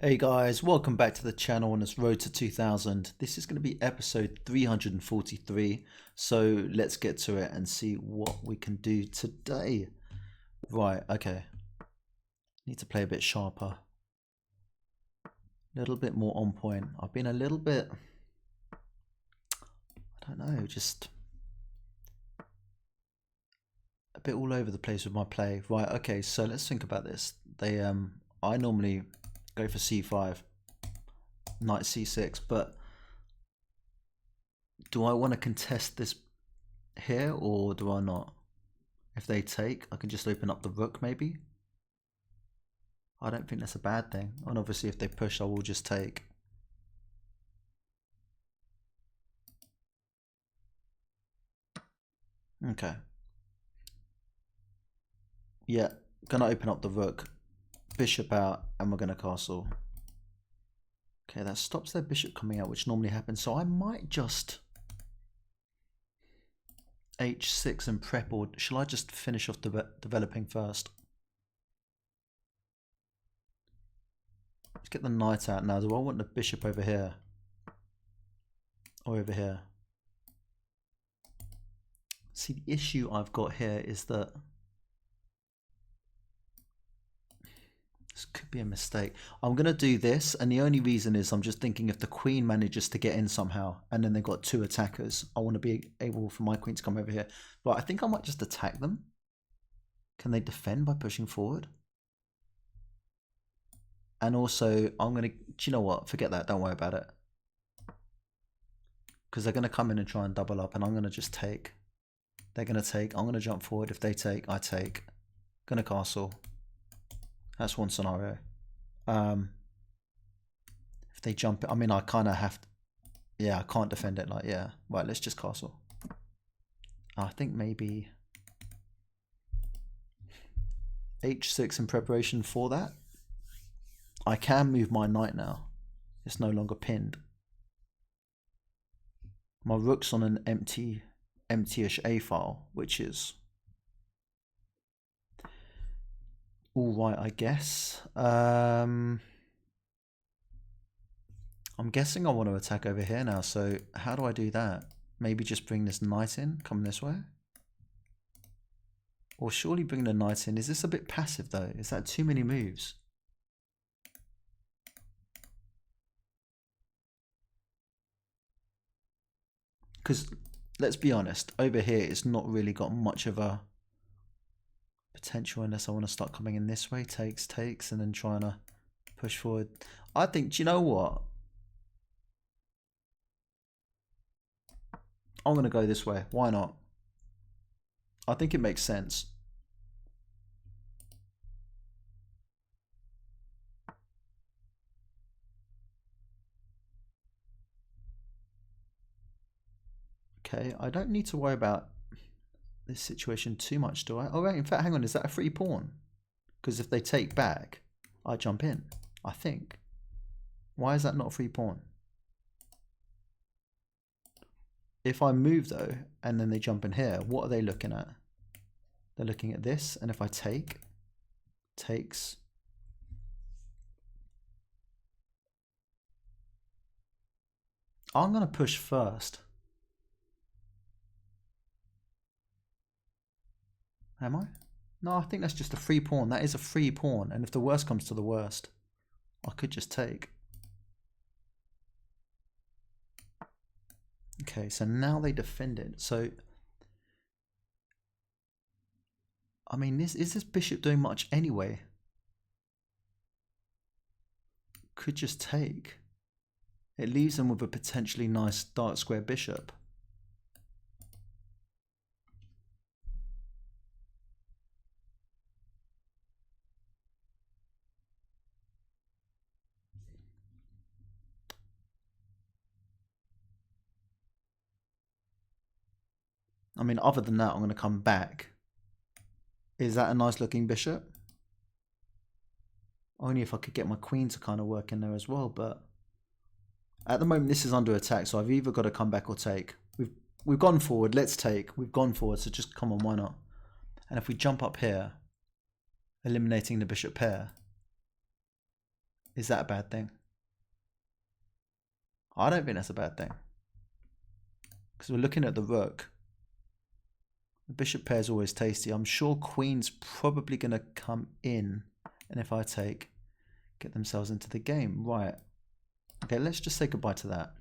Hey guys, welcome back to the channel on this road to 2000. This is going to be episode 343, so let's get to it and see what we can do today. Right, okay. Need to play a bit sharper. A little bit more on point. I've been a little bit, I don't know, just a bit all over the place with my play. Right, okay, so let's think about this. I normally go for c5, knight c6, but do I want to contest this here or do I not? If they take, I can just open up the rook maybe. I don't think that's a bad thing. And obviously if they push, I will just take. Okay. Yeah, gonna open up the rook, bishop out, and we're gonna castle. Okay, that stops their bishop coming out, which normally happens. So I might just h6 and prep, or shall I just finish off developing first? Let's get the knight out now. Do I want the bishop over here? Or over here? See, the issue I've got here is that this could be a mistake. I'm going to do this, and the only reason is I'm just thinking if the queen manages to get in somehow, and then they've got two attackers, I want to be able for my queen to come over here. But I think I might just attack them. Can they defend by pushing forward? And also, I'm going to, do you know what? Forget that. Don't worry about it. Because they're going to come in and try and double up, and I'm going to just take. They're going to take. I'm going to jump forward. If they take, I take. Going to castle. That's one scenario. If they jump, I mean, I kind of have to, yeah, I can't defend it. Like, yeah, right, let's just castle. I think maybe h6 in preparation for that. I can move my knight now. It's no longer pinned. My rook's on an empty-ish A file, which is all right, I guess. I'm guessing I want to attack over here now, so how do I do that? Maybe just bring this knight in, come this way? Or surely bring the knight in. Is this a bit passive though? Is that too many moves? Because let's be honest, over here it's not really got much of a potential unless I want to start coming in this way. Takes, and then trying to push forward. I think, do you know what? I'm going to go this way. Why not? I think it makes sense. Okay, I don't need to worry about this situation too much, do I? Oh, wait, in fact, hang on, is that a free pawn? Because if they take back, I jump in, I think. Why is that not a free pawn? If I move though, and then they jump in here, what are they looking at? They're looking at this, and if I take, takes. I'm going to push first. Am I? No, I think that's just a free pawn. That is a free pawn, and if the worst comes to the worst, I could just take. Okay, so now they defend it. So, I mean, is this bishop doing much anyway? Could just take. It leaves them with a potentially nice dark square bishop. I mean, other than that, I'm going to come back. Is that a nice looking bishop? Only if I could get my queen to kind of work in there as well, but at the moment this is under attack, so I've either got to come back or take. We've gone forward, let's take. We've gone forward, so just come on, why not? And if we jump up here, eliminating the bishop pair, Is that a bad thing? I don't think that's a bad thing. Because we're looking at the rook. The bishop pair is always tasty. I'm sure queen's probably going to come in. And if I take, get themselves into the game. Right. Okay, let's just say goodbye to that.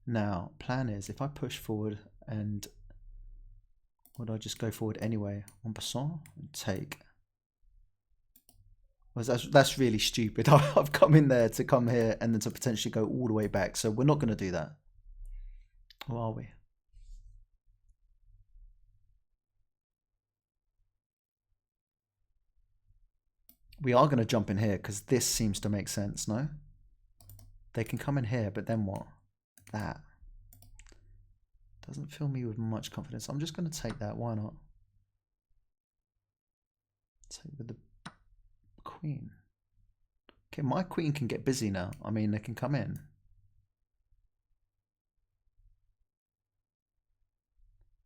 Now, plan is if I push forward and would I just go forward anyway? En passant and take. Well, that's really stupid. I've come in there to come here and then to potentially go all the way back. So we're not going to do that. Or are we? We are going to jump in here because this seems to make sense, no? They can come in here, but then what? That. Doesn't fill me with much confidence. I'm just going to take that. Why not? Take with the queen. Okay, my queen can get busy now. I mean, they can come in.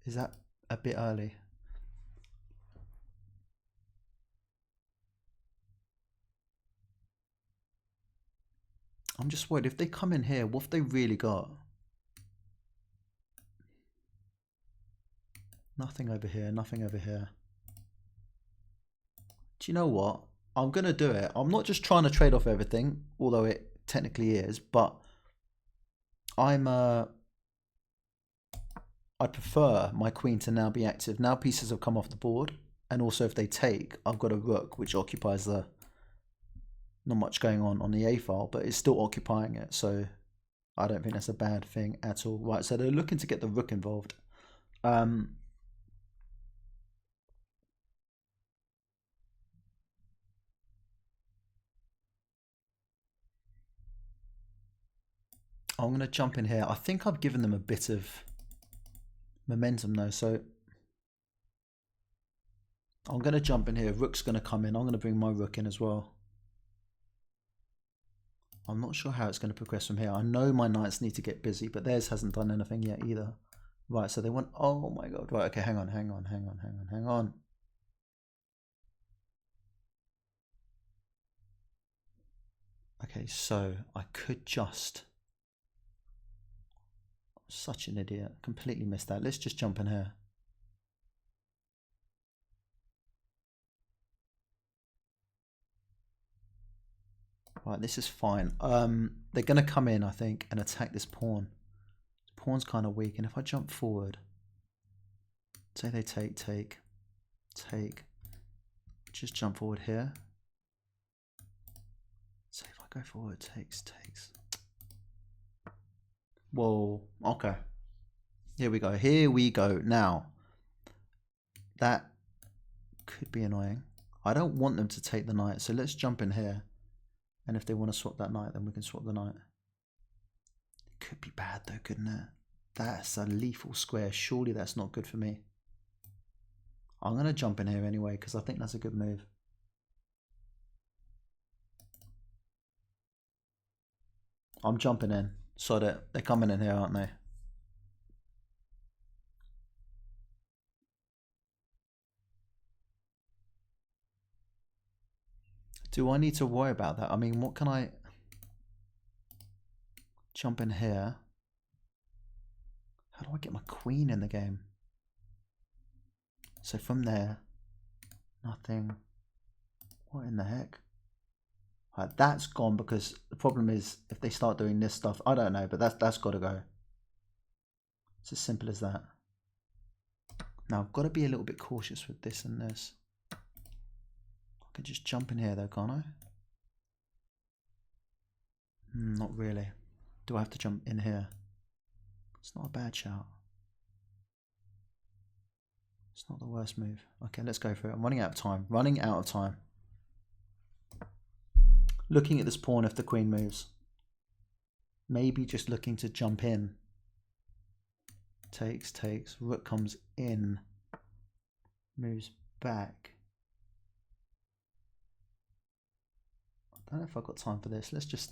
Is that a bit early? I'm just worried if they come in here, what have they really got? Nothing over here, nothing over here. Do you know what? I'm going to do it. I'm not just trying to trade off everything, although it technically is, but I prefer my queen to now be active. Now pieces have come off the board, and also if they take, I've got a rook which occupies the, not much going on the A file, but it's still occupying it, so I don't think that's a bad thing at all. Right, so they're looking to get the rook involved. I'm going to jump in here. I think I've given them a bit of momentum though, so I'm going to jump in here. Rook's going to come in. I'm going to bring my rook in as well. I'm not sure how it's going to progress from here. I know my knights need to get busy, but theirs hasn't done anything yet either. Right, so they want, oh my god. Right, okay, hang on. Okay, so I could just, such an idiot, completely missed that. Let's just jump in here. Right, this is fine. They're going to come in, I think, and attack this pawn. This pawn's kind of weak, and if I jump forward, say they take, just jump forward here. So if I go forward, takes. Whoa, okay. Here we go. Now, that could be annoying. I don't want them to take the knight, so let's jump in here. And if they want to swap that knight, then we can swap the knight. It could be bad though, couldn't it? That's a lethal square. Surely that's not good for me. I'm going to jump in here anyway, because I think that's a good move. I'm jumping in. So they're coming in here, aren't they? Do I need to worry about that? I mean, what can I jump in here? How do I get my queen in the game? So from there, nothing. What in the heck? Right, that's gone because the problem is if they start doing this stuff, I don't know, but that's got to go. It's as simple as that. Now I've got to be a little bit cautious with this and this. I can just jump in here though, can't I? Not really. Do I have to jump in here? It's not a bad shout. It's not the worst move. Okay, let's go for it. I'm running out of time. Looking at this pawn if the queen moves. Maybe just looking to jump in. Takes. Rook comes in. Moves back. I don't know if I've got time for this. Let's just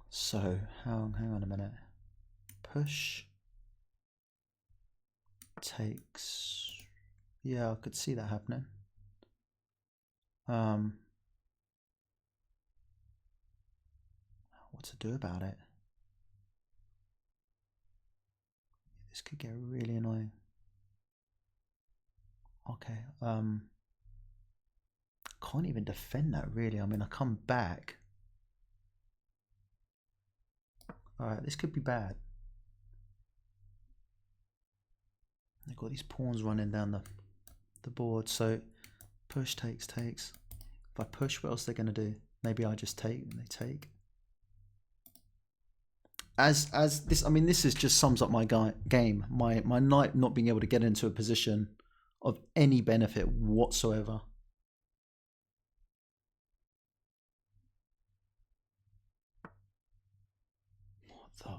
so hang on a minute. push. Takes. Yeah, I could see that happening. What to do about it? This could get really annoying. Okay, can't even defend that really. I mean, I come back. Alright, this could be bad. They've got these pawns running down the board, so push, takes. If I push, what else are they going to do? Maybe I just take and they take. As this, I mean, this is just sums up my game. My knight not being able to get into a position of any benefit whatsoever. What the?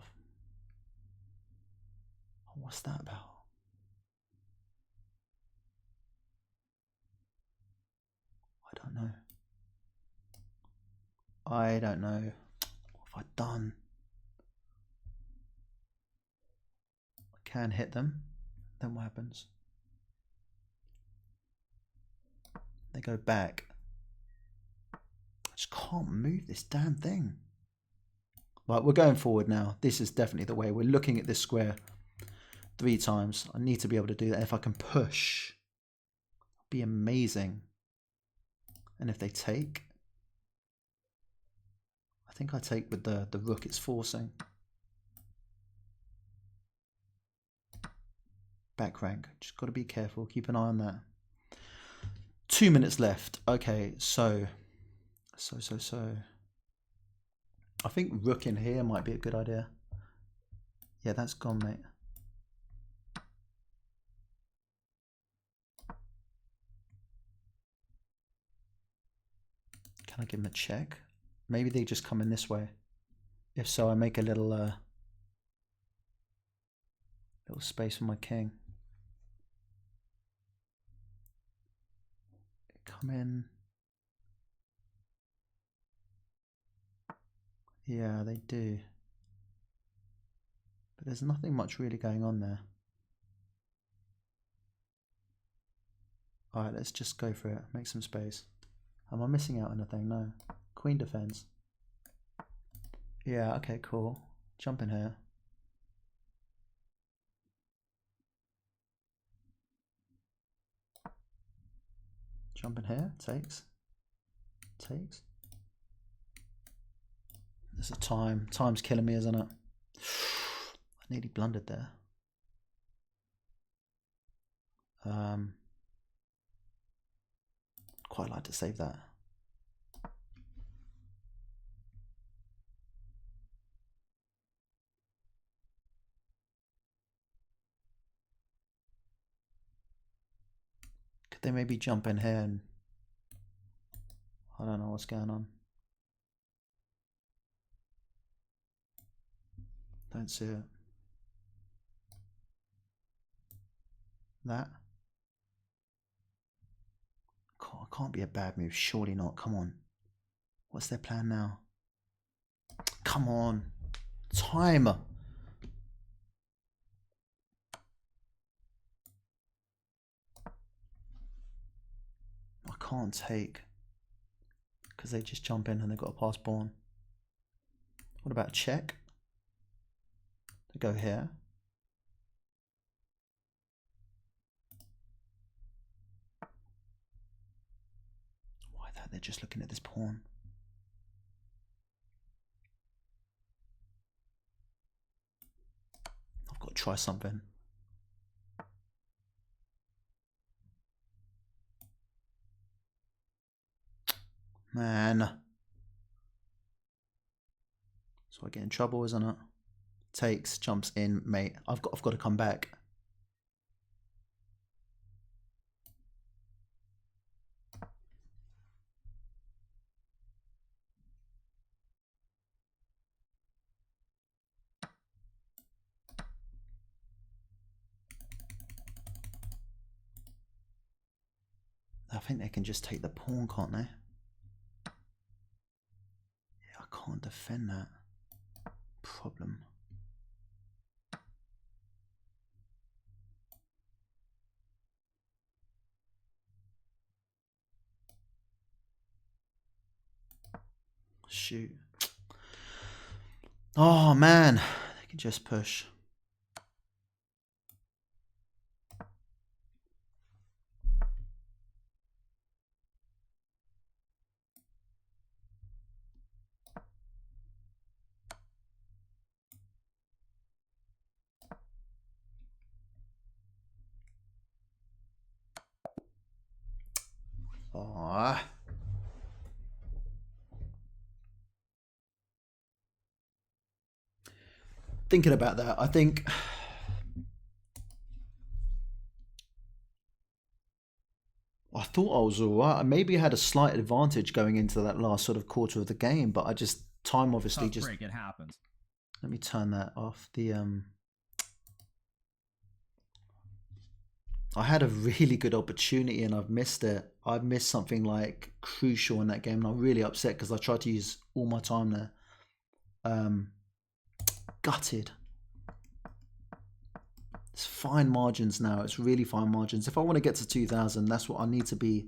What's that about? I don't know. I don't know. What have I done? I can hit them. Then what happens? They go back. I just can't move this damn thing. Right, we're going forward now. This is definitely the way. We're looking at this square 3 times. I need to be able to do that. If I can push, it'd be amazing. And if they take, I think I take with the rook it's forcing. Back rank. Just got to be careful. Keep an eye on that. 2 minutes left. Okay, so. I think rook in here might be a good idea. Yeah, that's gone, mate. Can I give him a check? Maybe they just come in this way. If so, I make a little space for my king. Come in. Yeah, they do. But there's nothing much really going on there. Alright, let's just go for it. Make some space. Am I missing out on anything? No. Queen defends. Yeah, okay, cool. Jump in here. Jump in here. Takes. Takes. There's a time. Time's killing me, isn't it? I nearly blundered there. Quite like to save that. Could they maybe jump in here and I don't know what's going on. Don't see it. That. Can't be a bad move. Surely not. Come on. What's their plan now? Come on. Time. I can't take. Because they just jump in and they've got a pass pawn. What about check? They go here. Why that? They're just looking at this pawn. I've got to try something. Man. So I get in trouble, isn't it? Takes, jumps in, mate. I've got to come back. I think they can just take the pawn, can't they? Yeah, I can't defend that. Problem. Shoot. Oh man, they can just push. Oh. Thinking about that, I think I thought I was all right. Maybe I had a slight advantage going into that last sort of quarter of the game, but I just time obviously just break, it happens. Let me turn that off. I had a really good opportunity and I've missed it. I've missed something like crucial in that game, and I'm really upset because I tried to use all my time there. Gutted. It's fine margins now. It's really fine margins. If I want to get to 2,000, that's what I need to be.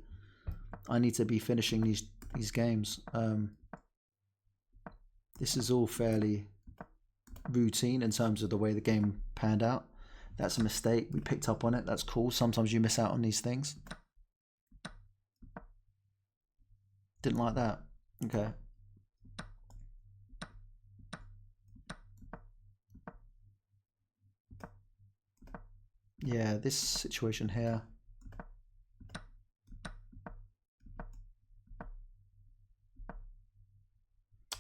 I need to be finishing these games. This is all fairly routine in terms of the way the game panned out. That's a mistake. We picked up on it. That's cool. Sometimes you miss out on these things. Didn't like that. Okay. Yeah, this situation here.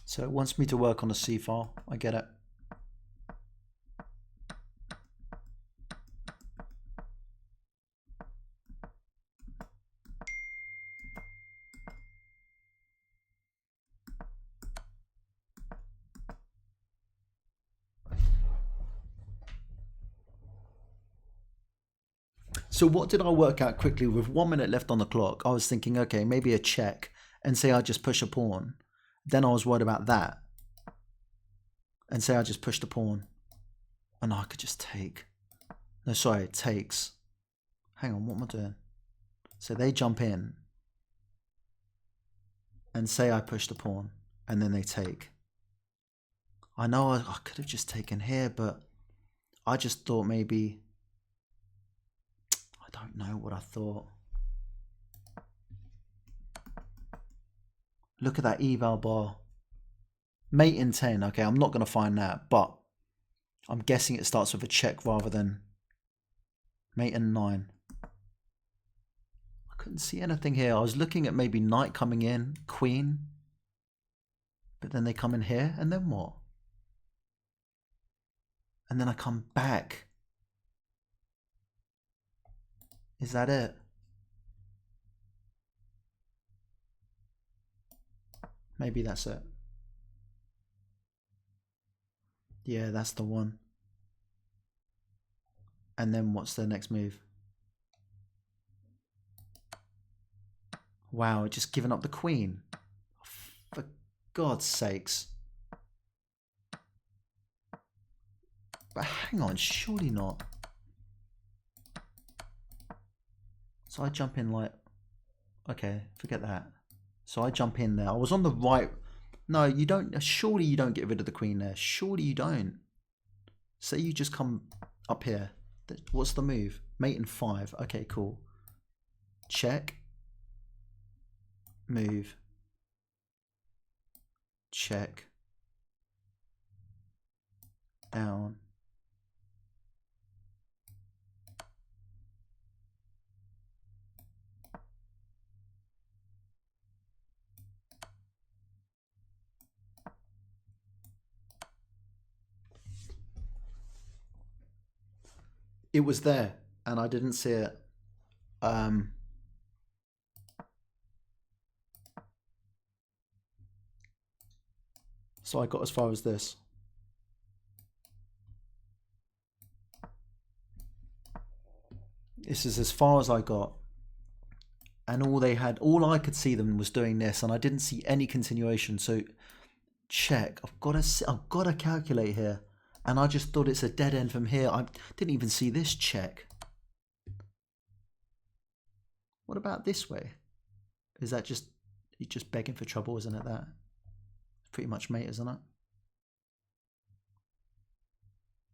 So it wants me to work on a C file. I get it. So what did I work out quickly with 1 minute left on the clock? I was thinking, okay, maybe a check and say I just push a pawn. Then I was worried about that. And say I just pushed a pawn. And I could just take. No, sorry, it takes. Hang on, what am I doing? So they jump in. And say I push the pawn. And then they take. I know I could have just taken here, but I just thought maybe... I don't know what I thought. Look at that eval bar. Mate in 10. Okay, I'm not going to find that, but I'm guessing it starts with a check rather than mate in 9. I couldn't see anything here. I was looking at maybe knight coming in, queen. But then they come in here, and then what? And then I come back. Is that it? Maybe that's it. Yeah, that's the one. And then what's the next move? Wow, just giving up the queen. For God's sakes. But hang on, surely not. So I jump in like... Okay, forget that. So I jump in there. I was on the right... No, you don't... Surely you don't get rid of the queen there. Surely you don't. Say you just come up here. What's the move? Mate in 5. Okay, cool. Check. Move. Check. Down. It was there and I didn't see it. So I got as far as this. This is as far as I got. And all I could see them was doing this, and I didn't see any continuation. So check. I've got to calculate here. And I just thought it's a dead end from here. I didn't even see this check. What about this way? Is that just... You're just begging for trouble, isn't it, that? pretty much mate, isn't it?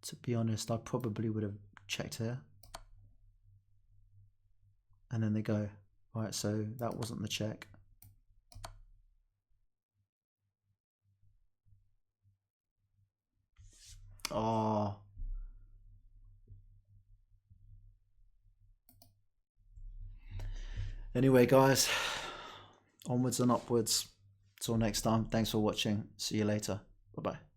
To be honest, I probably would have checked here. And then they go, right, so that wasn't the check. Oh. Anyway, guys, onwards and upwards. Till next time, thanks for watching. See you later. Bye-bye.